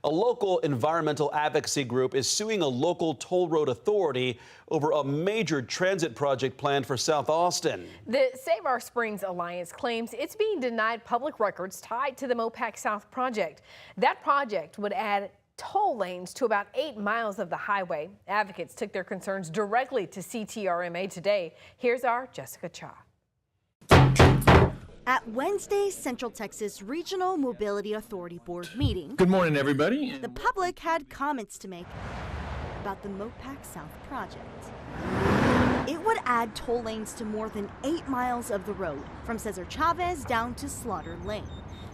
A local environmental advocacy group is suing a local toll road authority over a major transit project planned for South Austin. The Save Our Springs Alliance claims it's being denied public records tied to the MoPac South project. That project would add toll lanes to about 8 miles of the highway. Advocates took their concerns directly to CTRMA today. Here's our Jessica Cha. At Wednesday's Central Texas Regional Mobility Authority Board meeting, good morning, everybody. The public had comments to make about the MoPac South project. It would add toll lanes to more than 8 miles of the road, from Cesar Chavez down to Slaughter Lane.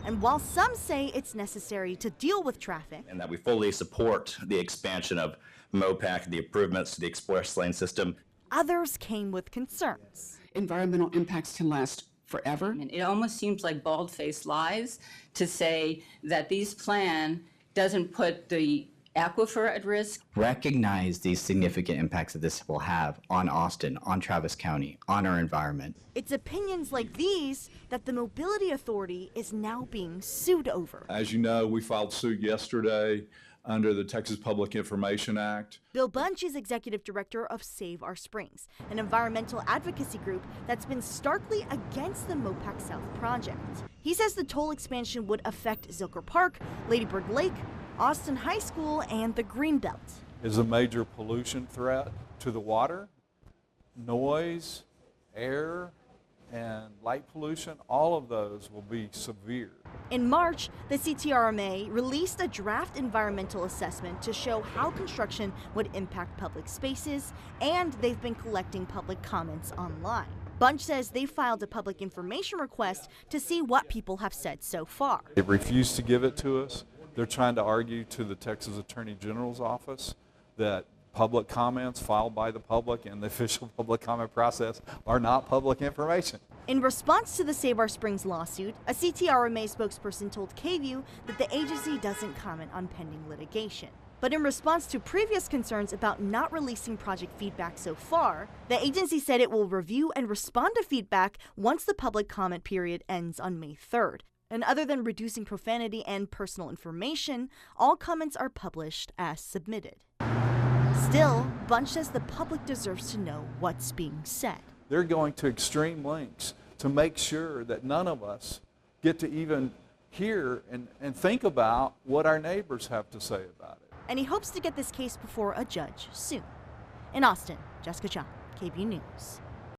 And while some say it's necessary to deal with traffic, and that we fully support the expansion of MoPac, the improvements to the express lane system, others came with concerns. Environmental impacts can last forever. And it almost seems like bald-faced lies to say that these plan doesn't put the aquifer at risk. Recognize these significant impacts that this will have on Austin, on Travis County, on our environment. It's opinions like these that the Mobility Authority is now being sued over. As you know, we filed suit yesterday under the Texas Public Information Act. Bill Bunch is executive director of Save Our Springs, an environmental advocacy group that's been starkly against the MoPac South project. He says the toll expansion would affect Zilker Park, Lady Bird Lake, Austin High School, and the Greenbelt. Is a major pollution threat to the water, noise, air, and light pollution. All of those will be severe. In March, the CTRMA released a draft environmental assessment to show how construction would impact public spaces, and they've been collecting public comments online. Bunch says they filed a public information request to see what people have said so far. They refused to give it to us. They're trying to argue to the Texas Attorney General's office that public comments filed by the public and the official public comment process are not public information. In response to the Save Our Springs lawsuit, a CTRMA spokesperson told KVUE that the agency doesn't comment on pending litigation. But in response to previous concerns about not releasing project feedback so far, the agency said it will review and respond to feedback once the public comment period ends on May 3rd. And other than reducing profanity and personal information, all comments are published as submitted. Still, Bunch says the public deserves to know what's being said. They're going to extreme lengths to make sure that none of us get to even hear and think about what our neighbors have to say about it. And he hopes to get this case before a judge soon. In Austin, Jessica Cha, KVUE News.